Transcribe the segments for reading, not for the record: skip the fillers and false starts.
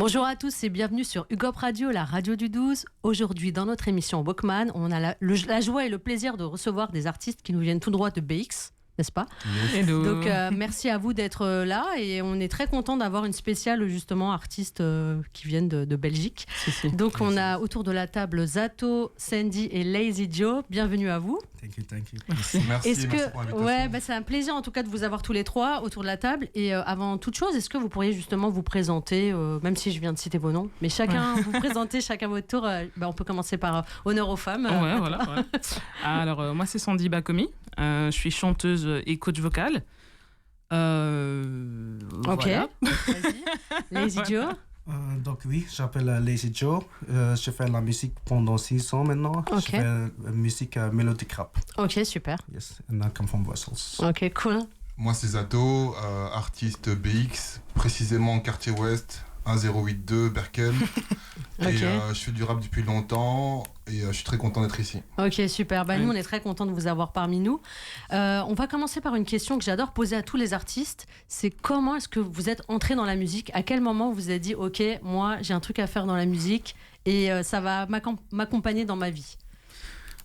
Bonjour à tous et bienvenue sur UGOP Radio, la radio du 12. Aujourd'hui, dans notre émission Walkman, on a la joie et le plaisir de recevoir des artistes qui nous viennent tout droit de BX, n'est-ce pas? Hello. Donc merci à vous d'être là et on est très content d'avoir une spéciale justement artistes qui viennent de Belgique. Donc on a autour de la table Zato, Sandy et Lazy Joe. Bienvenue à vous. Thank you. Merci. Merci pour l'invitation. C'est un plaisir en tout cas de vous avoir tous les trois autour de la table. Et avant toute chose, est-ce que vous pourriez justement vous présenter, même si je viens de citer vos noms, mais chacun vous présenter chacun votre tour. On peut commencer par honneur aux femmes. Ouais, voilà. Ouais. Alors moi c'est Sandy Bakomi. Je suis chanteuse et coach vocal. Ok. Voilà. Vas-y. Lazy Joe. Donc oui, je m'appelle Lazy Joe. Je fais la musique pendant 6 ans maintenant. Ok. Je fais musique mélodique rap. Ok, super. Yes, and I come from Brussels. Ok, cool. Moi, c'est Zato, artiste BX, précisément quartier ouest, 1082 Berkel. Ok. Et je fais du rap depuis longtemps et je suis très content d'être ici. Ok, super. Nous, on est très contents de vous avoir parmi nous. On va commencer par une question que j'adore poser à tous les artistes. C'est comment est-ce que vous êtes entré dans la musique? À quel moment vous vous êtes dit, ok, moi, j'ai un truc à faire dans la musique et ça va m'accompagner dans ma vie?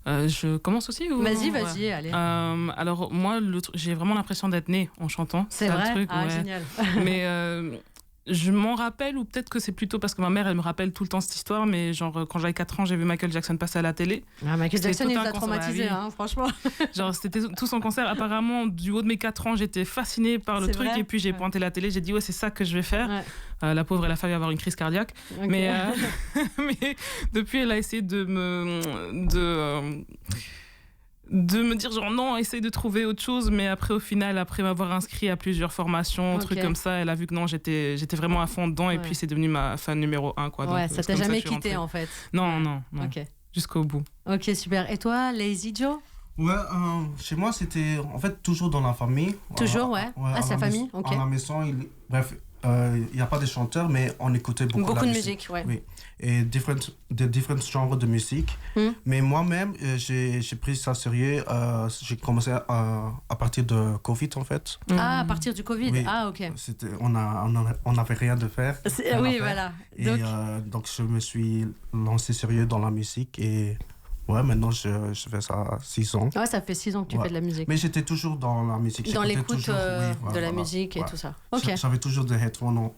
Je commence aussi ou... Vas-y, Ouais. allez. Alors moi, j'ai vraiment l'impression d'être née en chantant. C'est ça, vrai? le truc, Ah, ouais. génial. Mais je m'en rappelle, ou peut-être que c'est plutôt parce que ma mère, elle me rappelle tout le temps cette histoire, mais genre quand j'avais 4 ans, j'ai vu Michael Jackson passer à la télé. Michael Jackson, tout il un vous a concert, traumatisé, oui. franchement. Genre c'était tout son concert. Apparemment, du haut de mes 4 ans, j'étais fascinée par le C'est truc, vrai? et puis j'ai pointé la télé, j'ai dit ouais, c'est ça que je vais faire. Ouais. La pauvre, elle a failli avoir une crise cardiaque. Ok. Mais depuis, elle a essayé de me dire genre non, essaye de trouver autre chose, mais après au final, après m'avoir inscrit à plusieurs formations, Ok. trucs comme ça, elle a vu que non, j'étais vraiment à fond dedans, et Ouais. puis c'est devenu ma fan numéro 1 quoi. Ouais, Donc, ça c'est t'a comme jamais que je suis quitté rentrée. en fait. Non, Ok. jusqu'au bout. Ok, super. Et toi, Lazy Joe? Ouais, chez moi, c'était en fait toujours dans la famille. Toujours, ouais. Ah, à c'est la famille, mais- ok. À la maison, bref, il n'y a pas de chanteurs, mais on écoutait beaucoup Beaucoup la de musique, ouais. Oui, et différents genres de musique. Mais moi-même, j'ai pris ça sérieux. J'ai commencé à partir de Covid, en fait. Ah, à partir du Covid. Oui. Ah, ok. On n'avait rien de faire. rien à Oui, faire. voilà. Et Donc, donc, je me suis lancé sérieux dans la musique et ouais, maintenant je fais ça 6 ans. ouais, ça fait 6 ans que tu Ouais. fais de la musique. Mais j'étais toujours dans la musique. Dans J'écoutais l'écoute toujours, de la voilà. musique et Ouais. tout ça. Ok. J'avais toujours des headphones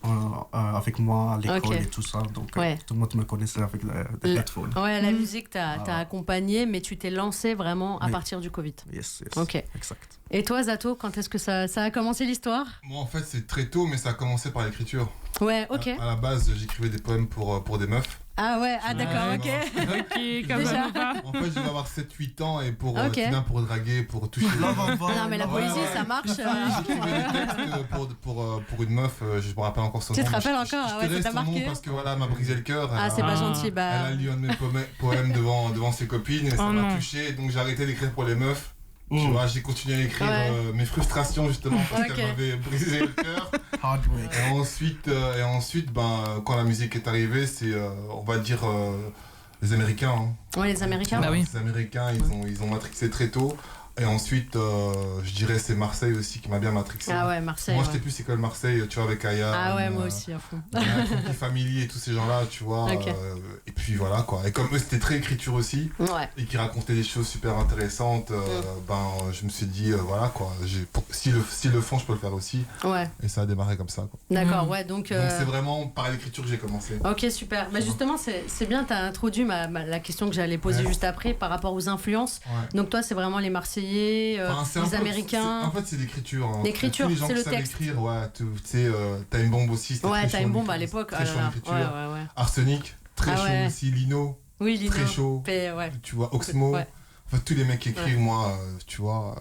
avec moi à l'école Ok. et tout ça. Donc Ouais. tout le monde me connaissait avec des headphones. Ouais, la musique t'as Voilà. accompagné, mais tu t'es lancé vraiment à Oui. partir du Covid. Yes. Ok. Exact. Et toi, Zato, quand est-ce que ça a commencé l'histoire? Moi, en fait, c'est très tôt, mais ça a commencé par l'écriture. Ouais, ok. À la base, j'écrivais des poèmes pour des meufs. Ah ouais, d'accord, Ouais, ok. Ok, Déjà. Casanova. En fait, je vais avoir 7-8 ans et pour Ok. pour draguer, pour toucher. Non, mais la Ouais, poésie, ouais. ça marche. J'écrivais des textes pour une meuf, je me rappelle encore son nom. Tu te rappelles Je- encore? je Ah ouais, te ça t'a laisse son nom marqué? parce que voilà, elle m'a brisé le cœur. Ah, Elle c'est a- pas gentil. Elle a lu un de mes poèmes devant ses copines et ça Oh m'a non. touché. Donc j'ai arrêté d'écrire pour les meufs. Tu vois, j'ai continué à écrire Ouais. mes frustrations justement parce Ok. qu'elle m'avait brisé le cœur. Heartbreak. Et ensuite, quand la musique est arrivée, c'est, on va dire, les Américains. Hein. Ouais, les Américains. Bah oui. Les Américains, ils ont matrixé très tôt. Et ensuite, je dirais, c'est Marseille aussi qui m'a bien matrixé. Ah ouais, Marseille. Moi, ouais. j'étais plus école Marseille, tu vois, avec Aya. Ah ouais, moi aussi, à fond. Funky Family et tous ces gens-là, tu vois. Ok. Et puis voilà, quoi. Et comme eux, c'était très écriture aussi, Ouais. et qui racontaient des choses super intéressantes, je me suis dit, voilà, quoi. S'ils le font, je peux le faire aussi. Ouais, Et ça a démarré comme ça, quoi. d'accord, ouais, donc... Donc c'est vraiment par l'écriture que j'ai commencé. Ok, super. Bah, justement, c'est bien, tu as introduit la question que j'allais poser Ouais. juste après par rapport aux influences. Ouais. Donc toi, c'est vraiment les Marseillais, Enfin, c'est un les peu- Américains. En fait, c'est l'écriture. Hein. L'écriture, Tous les gens c'est qui le savent texte. écrire, ouais, tu sais, Time Bomb aussi, c'était Ouais, très Time chaud en Bomb à écriture, l'époque. très Ah chaud là en là. écriture. Ouais. Arsenic, très Ah chaud ouais. aussi. Lino, Oui, Lino. très chaud. Ouais. Tu vois, Oxmo. Ouais. En fait, tous les mecs qui écrivent, moi, tu vois.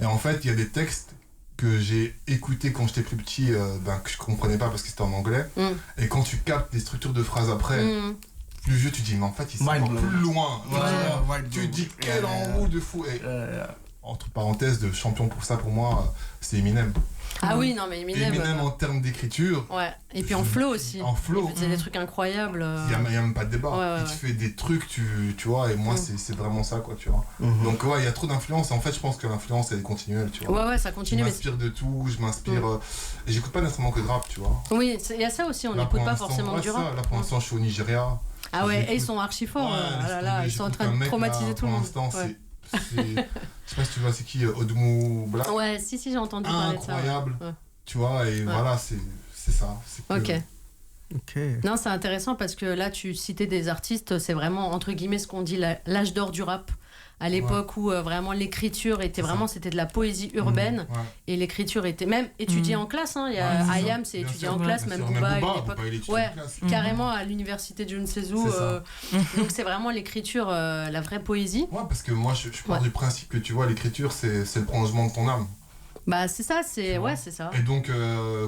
Et en fait, il y a des textes que j'ai écoutés quand j'étais plus petit, que je comprenais pas parce que c'était en anglais. Et quand tu captes des structures de phrases après, plus vieux, tu dis, mais en fait, ils sont Mind encore blown. plus loin. Ouais, mind Tu blown. dis, quel enroue de fou. Et entre parenthèses, de champion pour ça, pour moi, c'est Eminem. Ah oui, non, mais Eminem en termes d'écriture. Ouais, et puis en flow aussi. En flow. Il y a des trucs incroyables. Il n'y a même pas de débat. Ouais. Tu fais des trucs, tu vois, et moi, c'est vraiment ça, quoi, tu vois. Donc, ouais, il y a trop d'influence. En fait, je pense que l'influence, elle est continuelle, tu vois. Ouais, ça continue. Je m'inspire de tout, je m'inspire. Et j'écoute pas nécessairement que de rap, tu vois. Oui, il y a ça aussi, on n'écoute pas forcément du rap. Là, pour l'instant, je suis au Nigeria. Ah ouais, et ils sont archi forts. Ils sont en train de traumatiser tout le monde. Pour l'instant, je sais pas si tu vois, c'est qui, Odumou Black. Ouais, si, j'ai entendu parler de ça. Incroyable. Tu vois, et voilà, c'est ça. Ok. Non, c'est intéressant parce que là, tu citais des artistes, c'est vraiment, entre guillemets, ce qu'on dit l'âge d'or du rap. À l'époque où vraiment l'écriture était c'était de la poésie urbaine et l'écriture était même étudiée en classe. Il y a Ayam, c'est étudié en classe, même Booba à une époque. Carrément à l'université de je ne sais où. Donc c'est vraiment l'écriture, la vraie poésie. Ouais, parce que moi je pars du principe que tu vois, l'écriture c'est le prolongement de ton âme. Bah c'est ça, c'est ça. Et donc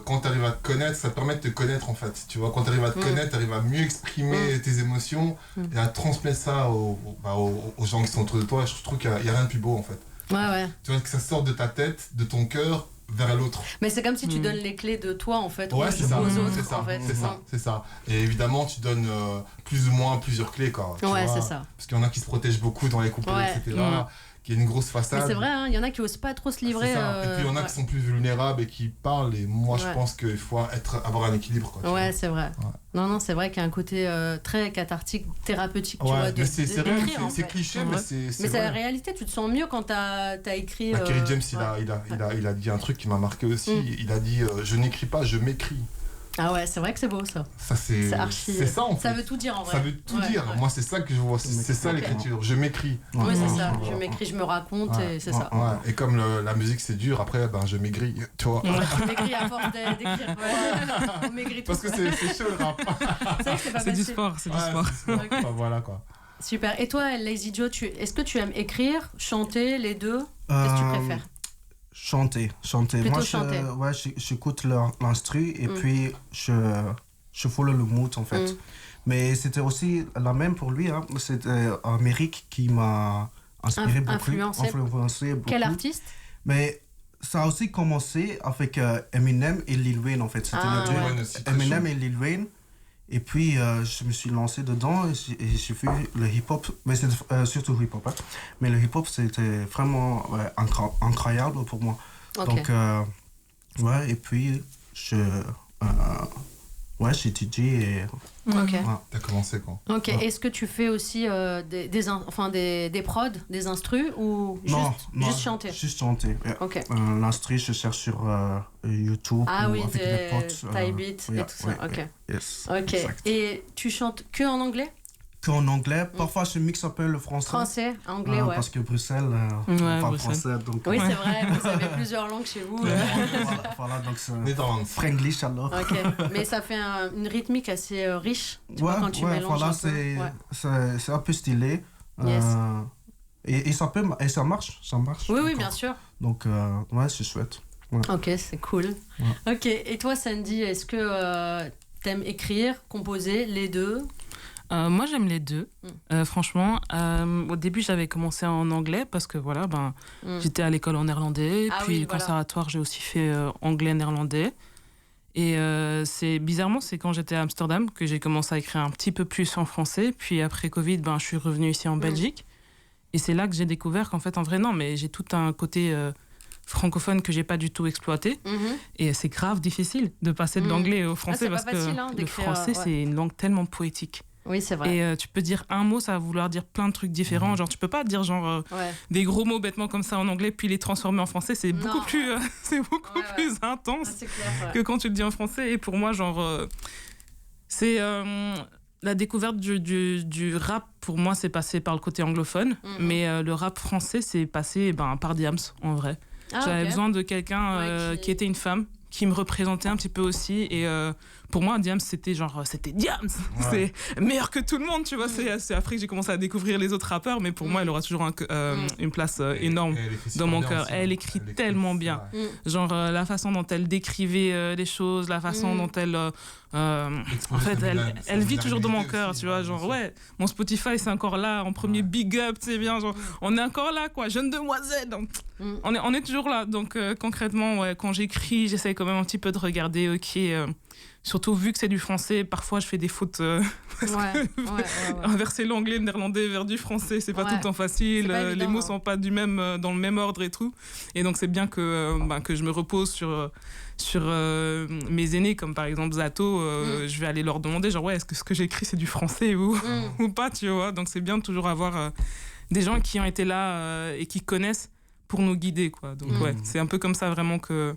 quand tu arrives à te connaître, ça te permet de te connaître en fait. Tu vois, quand tu arrives à te connaître, tu arrives à mieux exprimer tes émotions et à transmettre ça aux gens qui sont autour de toi. Je trouve qu'il n'y a rien de plus beau en fait. Ouais. Tu vois, que ça sorte de ta tête, de ton cœur vers l'autre. Mais c'est comme si tu donnes les clés de toi en fait aux autres. C'est ça. Et évidemment, tu donnes plus ou moins plusieurs clés quoi. C'est ça. Parce qu'il y en a qui se protègent beaucoup dans les couplets, etc. Qui est une grosse façade. Mais c'est vrai, il y en a qui osent pas trop se livrer. Et puis il y en a qui sont plus vulnérables et qui parlent. Et moi, je pense qu'il faut avoir un équilibre. Quoi, c'est vrai. Ouais. Non, c'est vrai qu'il y a un côté très cathartique, thérapeutique. Tu vois, c'est cliché, mais c'est vrai. La réalité, tu te sens mieux quand t'as écrit. Kerry James, il a dit un truc qui m'a marqué aussi. Il a dit je n'écris pas, je m'écris. Ah ouais, c'est vrai que c'est beau ça. C'est archi. C'est ça en fait. Ça veut tout dire en vrai. Ça veut tout dire. Moi, c'est ça que je vois. C'est ça l'écriture. Je m'écris. Oui, c'est ça. Je m'écris, je me raconte et c'est ça. Et comme la musique c'est dur, après, je maigris. Tu vois. Je maigris à force d'écrire. On maigrit tous. Parce que c'est chaud le rap. C'est du sport. Voilà quoi. Super. Et toi, Lazy Joe, est-ce que tu aimes écrire, chanter, les deux? Qu'est-ce que tu préfères? Chanter. Plutôt Moi, chanter. j'écoute l'instru et puis je follow le mood en fait. Mais c'était aussi la même pour lui. C'était Amérique qui m'a inspiré beaucoup. Influencé beaucoup. Quel artiste? Mais ça a aussi commencé avec Eminem et Lil Wayne en fait. C'était Eminem et Lil Wayne. Et puis je me suis lancé dedans et j'ai vu le hip-hop, mais c'est surtout le hip-hop. Mais le hip-hop c'était vraiment incroyable pour moi. Donc et puis j'étudie et t'as commencé quoi. Est-ce que tu fais aussi des prods, des instrus ou juste chanter? Juste chanter. L'instru je cherche sur YouTube avec des potes. Typebeat et tout ça. Yes. Et tu chantes que en anglais? Qu'en anglais, parfois je mixe un peu le français. Anglais, parce que Bruxelles, on parle français. Donc, oui, c'est vrai, vous avez plusieurs langues chez vous. Voilà, donc c'est Franglish alors. Mais ça fait une rythmique assez riche quand tu mélanges. Voilà, c'est un peu stylé. Et ça marche. Oui, bien sûr. Donc, c'est chouette. Ok, c'est cool. Ok, et toi, Sandy, est-ce que t'aimes écrire, composer, les deux? Moi, j'aime les deux. Franchement, au début, j'avais commencé en anglais parce que j'étais à l'école en néerlandais. Puis le conservatoire, j'ai aussi fait anglais-néerlandais. Et bizarrement, c'est quand j'étais à Amsterdam que j'ai commencé à écrire un petit peu plus en français. Puis après Covid, je suis revenue ici en Belgique. Et c'est là que j'ai découvert qu'en fait, en vrai, non, mais j'ai tout un côté francophone que j'ai pas du tout exploité. Et c'est grave difficile de passer de l'anglais au français parce que le français, c'est une langue tellement poétique. Oui, c'est vrai. Et tu peux dire un mot, ça va vouloir dire plein de trucs différents. Genre, tu peux pas dire des gros mots bêtement comme ça en anglais puis les transformer en français. C'est beaucoup plus, plus intense que quand tu le dis en français. Et pour moi, c'est la découverte du rap. Pour moi, c'est passé par le côté anglophone, mais le rap français, c'est passé par Diams en vrai. J'avais besoin de quelqu'un qui était une femme, qui me représentait un petit peu aussi et pour moi, Diams, c'était Diams. C'est meilleur que tout le monde, tu vois. C'est après que j'ai commencé à découvrir les autres rappeurs, mais pour moi, elle aura toujours une place énorme dans mon cœur. Elle écrit tellement bien. Genre, la façon dont elle décrivait les choses, la façon dont elle... en fait, elle vit toujours dans mon cœur, tu vois. Genre, ouais, mon Spotify, c'est encore là, en premier big up, tu sais bien. Genre, on est encore là, quoi. Jeune demoiselle. Donc, on est toujours là. Donc, concrètement, ouais, quand j'écris, j'essaie quand même un petit peu de regarder, surtout vu que c'est du français, parfois je fais des fautes. Inverser l'anglais, le néerlandais vers du français, c'est pas tout le temps facile. Les mots sont pas dans le même ordre et tout. Et donc c'est bien que je me repose sur mes aînés, comme par exemple Zato. Je vais aller leur demander, genre, est-ce que ce que j'écris c'est du français ou pas, tu vois. Donc c'est bien de toujours avoir des gens qui ont été là et qui connaissent pour nous guider, quoi. Donc c'est un peu comme ça vraiment que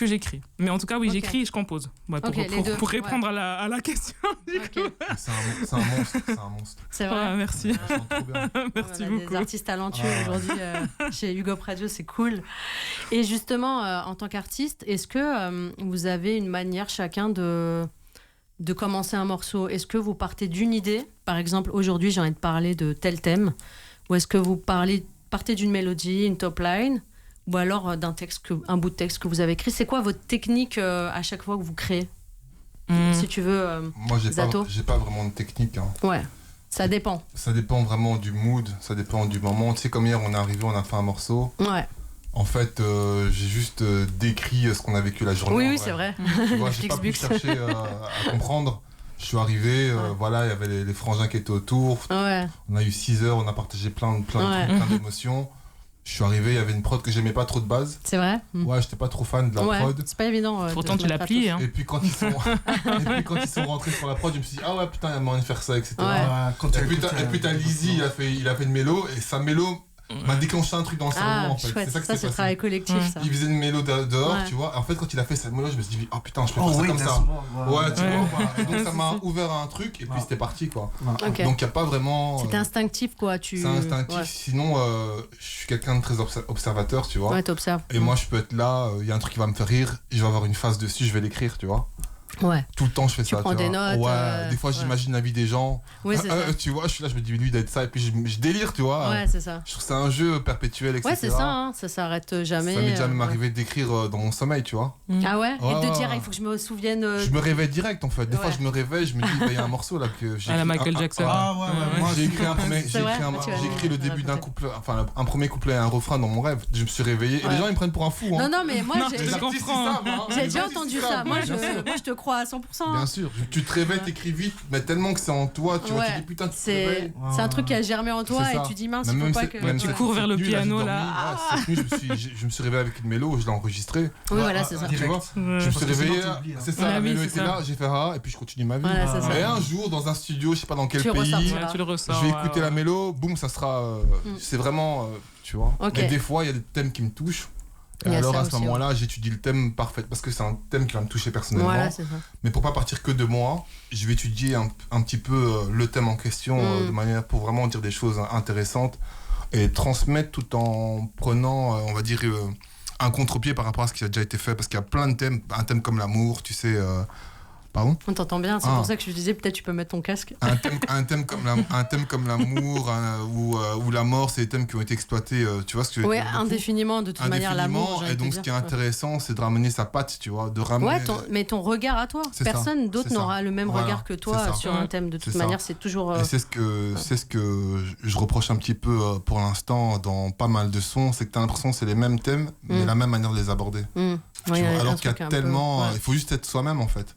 j'écris. Mais en tout cas, oui, j'écris et je compose. Pour répondre à la question. C'est un monstre. C'est vrai. Merci. Merci beaucoup. Des artistes talentueux aujourd'hui chez Hugo Pradio, c'est cool. Et justement, en tant qu'artiste, est-ce que vous avez une manière chacun de commencer un morceau? Est-ce que vous partez d'une idée? Par exemple, aujourd'hui, j'ai envie de parler de tel thème. Ou est-ce que vous partez d'une mélodie, une top line? Ou alors un bout de texte que vous avez écrit. C'est quoi votre technique à chaque fois que vous créez? Si tu veux, moi, j'ai pas vraiment de technique. Hein. Ouais, ça dépend. Ça dépend vraiment du mood, ça dépend du moment. Tu sais, comme hier, on est arrivé, on a fait un morceau. Ouais. En fait, j'ai juste décrit ce qu'on a vécu la journée. Oui, c'est vrai. Tu vois, j'ai pas pu chercher à comprendre. Je suis arrivé, voilà, il y avait les frangins qui étaient autour. Ouais. On a eu 6 heures, on a partagé plein de trucs, plein d'émotions. Je suis arrivé, il y avait une prod que j'aimais pas trop de base. C'est vrai. Ouais, j'étais pas trop fan de la prod. C'est pas évident. Pourtant, tu l'as plié. Hein. Et puis quand ils sont rentrés sur la prod, je me suis dit, ah ouais, putain, il y a moyen de faire ça, etc. Ouais. Et puis t'as Lizzy, il a fait une mélo, et sa mélo m'a déclenché un truc dans le cerveau, en fait. Chouette. C'est ça que c'est travail collectif, ça. Il faisait une mélo dehors, tu vois. Et en fait, quand il a fait sa mélo, je me suis dit, oh putain, je peux faire ça comme ça. Ouais, tu vois. Et donc ça m'a ouvert à un truc, et puis c'était parti, quoi. Okay. Donc il n'y a pas vraiment. C'était instinctif, quoi. C'est instinctif, sinon je suis quelqu'un de très observateur, tu vois. Ouais, t'observes. Et moi, je peux être là, il y a un truc qui va me faire rire, je vais avoir une phase dessus, je vais l'écrire, tu vois. Ouais. Tout le temps, je fais ça. Tu prends des notes. Ouais, des fois, j'imagine la vie des gens. Oui, c'est ça. Tu vois, je suis là, je me dis, lui, il doit être ça, et puis je délire, tu vois. Ouais, c'est ça. Je trouve que c'est un jeu perpétuel, etc. Ouais, c'est ça, hein. Ça s'arrête jamais. Ça m'est jamais arrivé d'écrire dans mon sommeil, tu vois. Ah ouais? Et de dire, il faut que je me souvienne. Je me réveille direct, en fait. Des fois, je me réveille, je me dis, il y a un morceau là que j'ai. À la Michael Jackson. Moi, j'ai écrit le début d'un couplet, enfin, un premier couplet et un refrain dans mon rêve. Je me suis réveillé, et les gens, ils me prennent pour un fou. Non, mais moi, j'ai déjà entendu ça. Moi, je te crois à 100%. Bien sûr, tu te réveilles, t'écris vite, mais tellement que c'est en toi, tu vois, tu dis putain, tu te réveilles. C'est un truc qui a germé en toi et tu dis mince, il faut pas que. Tu cours vers le piano là. Cette nuit, je me suis réveillé avec une mélo, je l'ai enregistrée. Oui, voilà, c'est ça. Tu vois, je me suis réveillé, c'est ça, la mélo était là, j'ai fait et puis je continue ma vie. Et un jour, dans un studio, je sais pas dans quel pays, tu le ressors. je vais écouter la mélo, boum, ça sera. C'est vraiment. Tu vois. Mais des fois, il y a des thèmes qui me touchent. Et alors à ce moment-là, j'étudie le thème parfait parce que c'est un thème qui va me toucher personnellement. Voilà, c'est ça. Mais pour pas partir que de moi, je vais étudier un petit peu le thème en question de manière pour vraiment dire des choses intéressantes et transmettre tout en prenant, on va dire, un contre-pied par rapport à ce qui a déjà été fait parce qu'il y a plein de thèmes, un thème comme l'amour, tu sais. Pardon ? On t'entend bien, c'est pour ça que je disais peut-être tu peux mettre ton casque. Un thème comme l'amour ou la mort, c'est des thèmes qui ont été exploités, tu vois ce que je veux dire ? Oui, indéfiniment, de toute manière, l'amour. Et donc ce qui est intéressant, c'est de ramener sa patte, tu vois, de ramener... Ouais, mais ton regard à toi. Personne d'autre n'aura le même regard que toi sur un thème. De toute manière, c'est toujours... Et c'est ce que je reproche un petit peu pour l'instant dans pas mal de sons, c'est que t'as l'impression que c'est les mêmes thèmes, mais la même manière de les aborder. Alors qu'il y a tellement... Il faut juste être soi-même, en fait.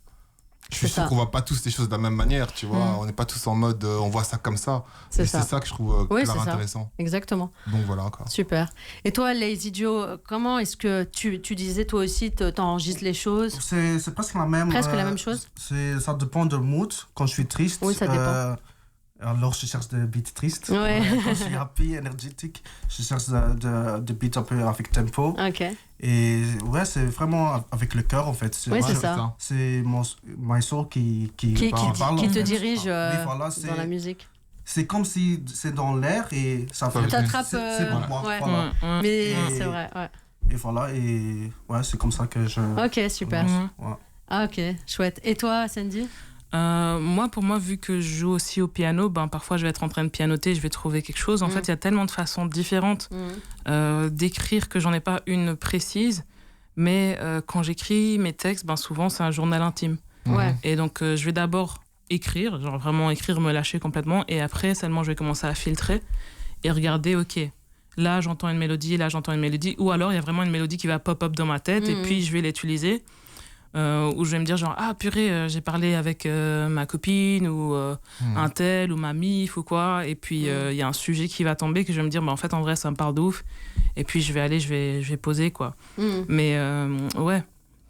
Je suis sûr qu'on voit pas tous les choses de la même manière, tu vois. On n'est pas tous en mode on voit ça comme ça. C'est ça que je trouve intéressant. Exactement. Donc voilà quoi. Super. Et toi, Lazy Joe, comment est-ce que tu disais toi aussi, t'enregistres les choses ? C'est presque la même. Presque la même chose. Ça dépend de mood. Quand je suis triste. Oui, ça dépend. Alors je cherche des beats tristes. Ouais. Quand je suis happy, énergétique, je cherche des beats un peu avec tempo. Ok. Et ouais, c'est vraiment avec le cœur en fait. Oui, c'est ça. C'est my soul qui parle. Qui te dirige dans la musique. C'est comme si c'est dans l'air et ça fait... T'attrapes... C'est pour moi, voilà. Mais c'est vrai, ouais. Et voilà, et ouais, c'est comme ça que je... Ok, super. Ah, ok, chouette. Et toi, Sandy? Pour moi, vu que je joue aussi au piano, parfois je vais être en train de pianoter, je vais trouver quelque chose. En fait, il y a tellement de façons différentes d'écrire que j'en ai pas une précise. Mais quand j'écris mes textes, souvent c'est un journal intime. Ouais. Et donc je vais d'abord écrire, genre vraiment écrire, me lâcher complètement. Et après, seulement je vais commencer à filtrer et regarder, ok, là j'entends une mélodie, là j'entends une mélodie. Ou alors il y a vraiment une mélodie qui va pop-up dans ma tête et puis je vais l'utiliser. Où je vais me dire genre ah purée j'ai parlé avec ma copine ou un tel ou ma mif ou quoi et puis il y a un sujet qui va tomber que je vais me dire en fait en vrai ça me parle de ouf et puis je vais poser quoi. Mais ouais,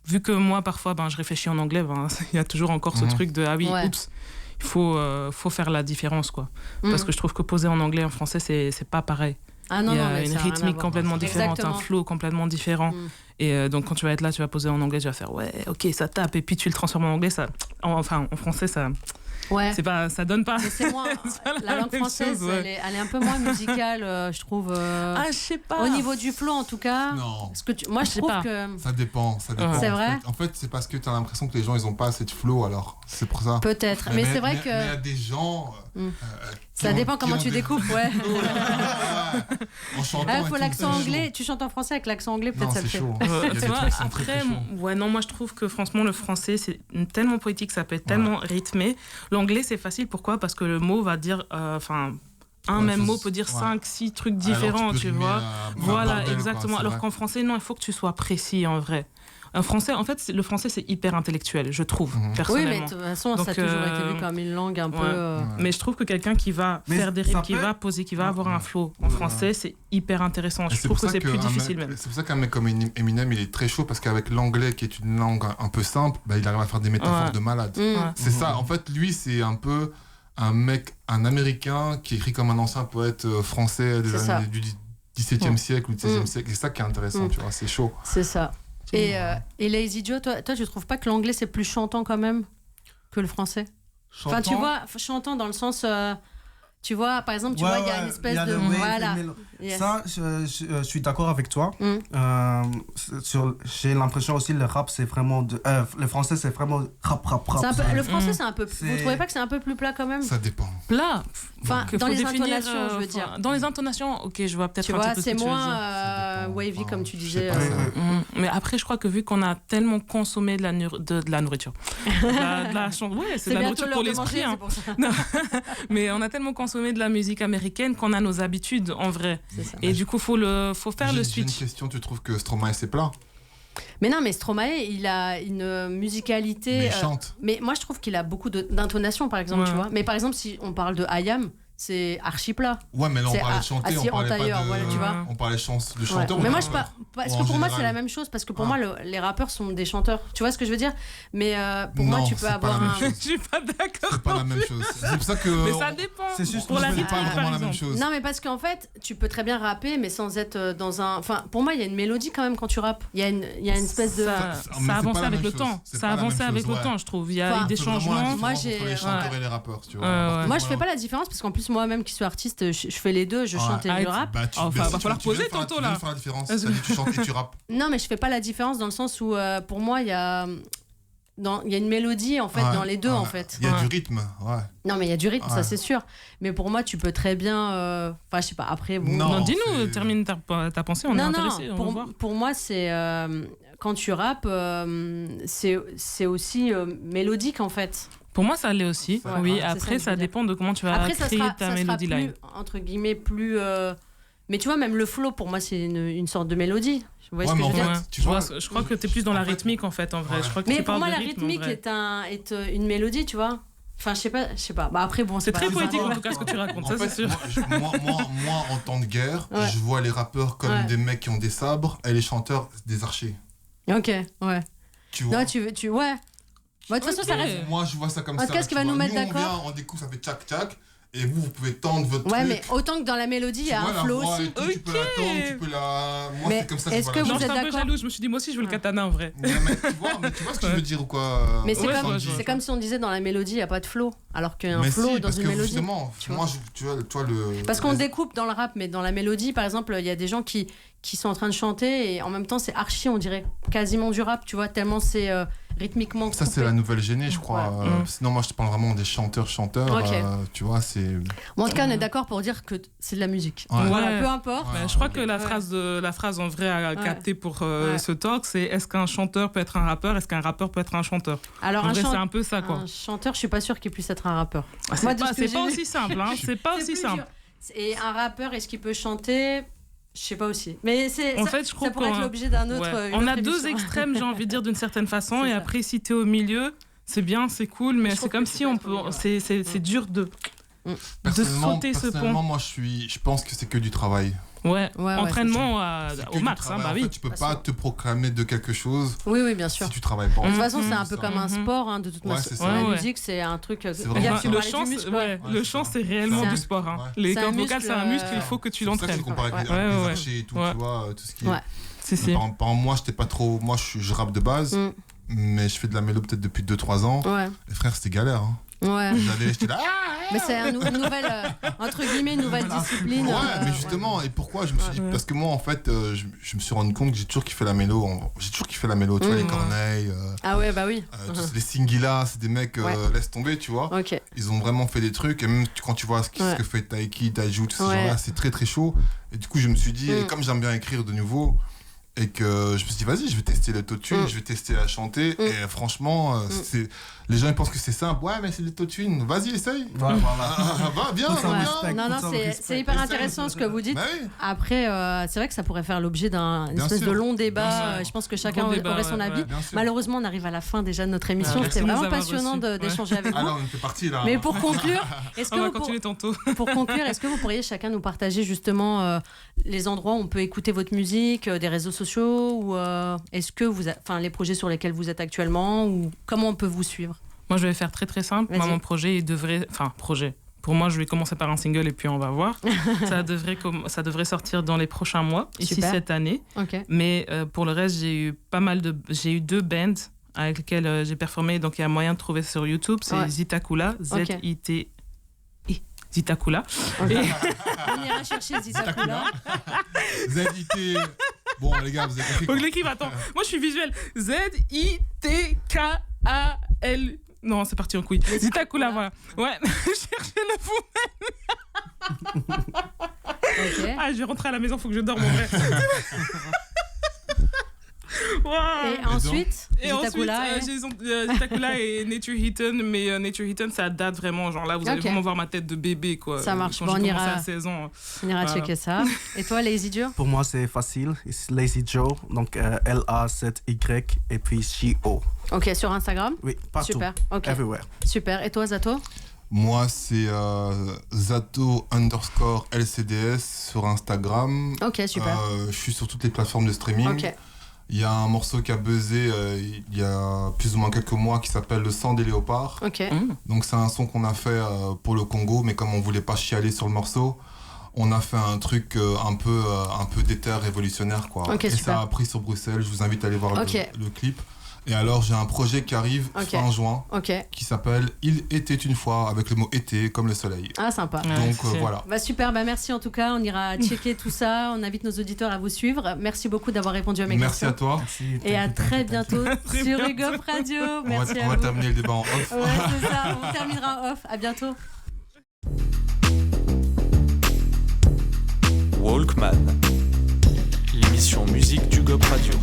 vu que moi parfois je réfléchis en anglais, il y a toujours encore ce truc de ah oui oups, il faut faire la différence quoi, parce que je trouve que poser en anglais en français c'est pas pareil. Ah non, il y a mais une rythmique complètement différente, un flow complètement différent. Et donc, quand tu vas être là, tu vas poser en anglais, tu vas faire ouais, ok, ça tape. Et puis, tu le transformes en anglais, en français, ça. Ouais. C'est pas, ça donne pas. Mais c'est moins. La langue française, chose, elle est un peu moins musicale, je trouve. Ah, je sais pas. Au niveau du flow, en tout cas. Non. Parce que moi, je trouve que. Ça dépend. C'est vrai. En fait, c'est parce que tu as l'impression que les gens, ils ont pas assez de flow, alors c'est pour ça. Peut-être. Mais c'est vrai que. Mais il y a des gens. Ça dépend comment tu découpes, ouais. En chantant. Il faut l'accent anglais. Tu chantes en français avec l'accent anglais, peut-être ça le fait. Chaud. Après, non, moi je trouve que franchement, le français, c'est tellement poétique, ça peut être tellement rythmé. L'anglais, c'est facile. Pourquoi ? Parce que le mot va dire. Même mot peut dire 5-6 trucs différents, tu vois. Voilà, exactement. Alors qu'en français, non, il faut que tu sois précis en vrai. Un français, en fait, le français, c'est hyper intellectuel, je trouve, personnellement. Oui, mais de toute façon, ça a toujours été vu comme une langue un peu... Mais je trouve que quelqu'un qui va faire des rythmes, qui va poser, qui va avoir un flow en français, c'est hyper intéressant. Je trouve que c'est plus difficile même. C'est pour ça qu'un mec comme Eminem, il est très chaud, parce qu'avec l'anglais, qui est une langue un peu simple, il arrive à faire des métaphores de malade. C'est ça, en fait, lui, c'est un peu un Américain qui écrit comme un ancien poète français des années du XVIIe siècle ou du XVIe siècle. C'est ça qui est intéressant, tu vois, c'est chaud. C'est ça. Et Lazy Joe, toi, tu trouves pas que l'anglais c'est plus chantant quand même que le français ? Chantant. Enfin, tu vois, chantant dans le sens, tu vois, par exemple, il y a une espèce de voilà. Yes. Ça, je suis d'accord avec toi. J'ai l'impression aussi le rap c'est vraiment le français c'est vraiment rap. Le français c'est un peu. Vous trouvez pas que c'est un peu plus plat quand même ? Ça dépend. Plat. Enfin, dans les intonations, je veux dire. Dans les intonations, ok, je vois peut-être. Tu vois, c'est moins wavy comme tu disais. Mais après, je crois que vu qu'on a tellement consommé de la nourriture, de la chanson, ouais, c'est de la nourriture pour l'esprit. Mais on a tellement consommé de la musique américaine qu'on a nos habitudes en vrai. Et du coup, faut faire le switch. J'ai une question, tu trouves que Stromae c'est plat ? Mais non, mais Stromae, il a une musicalité. Mais il chante. Mais moi, je trouve qu'il a beaucoup d'intonation, par exemple, tu vois. Mais par exemple, si on parle de IAM, c'est archi plat. Ouais, mais là, on parlait de chanter, on parlait pas de... Voilà, tu vois. On parlait de chanteur. Mais moi, parce que pour moi, c'est la même chose. Parce que pour moi, les rappeurs sont des chanteurs. Tu vois ce que je veux dire ? Mais pour moi, tu peux avoir un... Je suis pas d'accord. C'est pas la même chose. C'est pour ça que... Mais ça dépend. C'est juste pour la rythmique, pas vraiment la même chose. Non, mais parce qu'en fait, tu peux très bien rapper, mais sans être dans un... Enfin, pour moi, il y a une mélodie quand même quand tu rappes. Il y a une espèce de... Ça avance avec le temps. Ça avance avec le temps, je trouve. Il y a des changements. Moi, j'ai... les chanteurs et les rappeurs, tu vois. Moi, je fais pas la différence parce qu'en plus, moi-même qui suis artiste, je fais les deux, je chante et je rappe. Va falloir poser tantôt là. Tu faire la différence. T'as dit tu chantes et tu rappes. Non, mais je fais pas la différence dans le sens où pour moi il y a une mélodie en fait dans les deux en fait. Il y a du rythme, ouais. Non, mais il y a du rythme, ça c'est sûr. Mais pour moi, tu peux très bien. Enfin, je sais pas. Après, bon. Non, dis-nous, termine ta pensée. On est intéressé. Pour moi, c'est quand tu rappes, c'est aussi mélodique en fait. Pour moi, ça l'est aussi. Oui, après, ça dépend de comment tu vas créer ta mélodie line. Entre guillemets, plus. Mais tu vois, même le flow, pour moi, c'est une sorte de mélodie. Vous voyez ce que je veux dire ? Je crois que t'es plus dans la rythmique, en fait, en vrai. Je crois que mais pour moi, la rythmique est une mélodie, tu vois. Enfin, je sais pas. Bah après, bon, c'est très poétique, en tout cas, ce que tu racontes. Ça, c'est sûr. Moi, en temps de guerre, je vois les rappeurs comme des mecs qui ont des sabres et les chanteurs des archers. Ok, ouais. Tu vois ? Non, ouais. De toute façon, ça reste. Moi, je vois ça comme ça. En tout cas, ce qui va nous mettre d'accord. On découpe, ça fait tchac-tchac. Et vous pouvez tendre votre truc. Ouais, mais autant que dans la mélodie, il y a un flow aussi. Tu peux la tendre, tu peux la... Moi, c'est comme ça que est-ce que vous êtes d'accord ? Je suis un peu jaloux. Je me suis dit, moi aussi, je veux le katana, en vrai. Mais tu vois ce que je veux dire ou quoi ? Mais c'est comme si on disait dans la mélodie, il n'y a pas de flow. alors qu'un flow dans une mélodie. Justement, moi, tu vois le. Parce qu'on découpe dans le rap, mais dans la mélodie, par exemple, il y a des gens qui sont en train de chanter et en même temps, c'est archi, on dirait quasiment du rap, tu vois, tellement c'est rythmiquement coupé. Ça, c'est la nouvelle géné, je crois. Sinon, moi, je te parle vraiment des chanteurs. Okay. Tu vois, c'est. Bon, en tout cas, on est d'accord pour dire que c'est de la musique. Ouais. Voilà, peu importe. Ouais, je crois que la phrase en vrai à capter pour ce talk, c'est est-ce qu'un chanteur peut être un rappeur, est-ce qu'un rappeur peut être un chanteur. Alors, en vrai, c'est un peu ça, quoi. Un chanteur, je suis pas sûre qu'il puisse être un rappeur. Moi, c'est pas aussi simple, hein. C'est pas aussi simple. Et un rappeur, est-ce qu'il peut chanter? Je sais pas aussi. Mais en fait, je crois ça pourrait être l'objet d'un autre. On a deux extrêmes, j'ai envie de dire, d'une certaine façon. Et après, si t'es au milieu, c'est bien, c'est cool, mais c'est comme si on peut. C'est dur de sauter ce pont. Moi, je pense que c'est que du travail. Ouais, entraînement au max, hein, bah oui. En fait, tu peux pas te proclamer de quelque chose. Oui, bien sûr. Si tu travailles pas. De toute façon, c'est un peu comme un sport, hein, de toute façon. La musique, c'est un truc. Le chant, c'est réellement du sport. Hein. Les cordes vocales, c'est un muscle, il faut que tu l'entraînes. C'est comparé avec les archers et tout, tu vois, tout ce qui est. Par exemple, moi, j'étais pas trop. Moi, je rappe de base, mais je fais de la mélo peut-être depuis 2-3 ans. Les frères, c'était galère. Ouais. J'étais là. Mais c'est une nouvelle, entre guillemets, une nouvelle discipline. Ouais, mais justement, et pourquoi je me suis dit, parce que moi, en fait, je me suis rendu compte que j'ai toujours kiffé la mélo. Tu vois, les Corneilles. Ah ouais, bah oui. Les Singila, c'est des mecs, laisse tomber, tu vois. Okay. Ils ont vraiment fait des trucs, et même quand tu vois ce que fait Taiki, Taiju, tout ce genre-là, c'est très très chaud. Et du coup, je me suis dit, comme j'aime bien écrire de nouveau, et que je me suis dit, vas-y, je vais tester l'autotune, je vais tester à chanter. Et franchement, les gens ils pensent que c'est simple. Ouais, mais c'est l'autotune. Vas-y, essaye. Voilà. Va, bien. Non, c'est hyper intéressant ce que vous dites. Bah oui. Après, c'est vrai que ça pourrait faire l'objet d'un espèce de long débat. Je pense que chacun aurait son avis. Malheureusement, on arrive à la fin déjà de notre émission. C'était vraiment passionnant d'échanger avec vous. Alors, on était parti là. Mais pour conclure, on va continuer tantôt. Pour conclure, est-ce que vous pourriez chacun nous partager justement les endroits où on peut écouter votre musique, des réseaux sociaux, ou est-ce que les projets sur lesquels vous êtes actuellement, ou comment on peut vous suivre? Moi, je vais faire très très simple. Moi, mon projet, pour moi, je vais commencer par un single et puis on va voir. ça devrait sortir dans les prochains mois, ici cette année. Okay. Mais pour le reste, j'ai eu 2 bands avec lesquelles j'ai performé. Donc, il y a moyen de trouver sur YouTube. C'est Zitakula, Z-I-T. Zitakula. Okay. On ira chercher Zitakula. Z-I-T. Bon, les gars, vous avez compris. Faut que je l'écrive, attends. Moi, je suis visuel. Z-I-T-K-A-L. Non, c'est parti en couille. Zitakula, voilà. Ouais, cherchez-le vous-même. Okay. Je vais rentrer à la maison, faut que je dorme en vrai. Wow. Et ensuite, Zitakula et Nature Heaton, mais Nature Heaton, ça date vraiment. Genre là, vous allez vraiment voir ma tête de bébé, quoi. Ça marche. Bon, on ira à 16 ans. On ira checker ça. Et toi, Lazy Joe? Pour moi, c'est facile. C'est Lazy Joe, donc L-A-Z-Y et puis C-O. Ok, sur Instagram? Oui, partout. Super. Okay. Everywhere. Super. Et toi, Zato? Moi, c'est Zato_LCDS sur Instagram. Ok, super. Je suis sur toutes les plateformes de streaming. Ok. Il y a un morceau qui a buzzé il y a plus ou moins quelques mois qui s'appelle Le sang des léopards. Ok. Donc c'est un son qu'on a fait pour le Congo, mais comme on voulait pas chialer sur le morceau, on a fait un truc un peu déter révolutionnaire, quoi. Okay, et super. ça a pris sur Bruxelles. Je vous invite à aller voir le clip. Et alors j'ai un projet qui arrive fin juin qui s'appelle Il était une fois, avec le mot été comme le soleil. Ah, sympa. Donc voilà. Bah, super, merci en tout cas. On ira checker tout ça. On invite nos auditeurs à vous suivre. Merci beaucoup d'avoir répondu à mes questions. Merci à toi. Et à très bientôt sur Hip Hop Radio. Merci à vous. On va terminer le débat en off. Ouais, c'est ça. On terminera en off. À bientôt. Walkman, l'émission musique du Hip Hop Radio.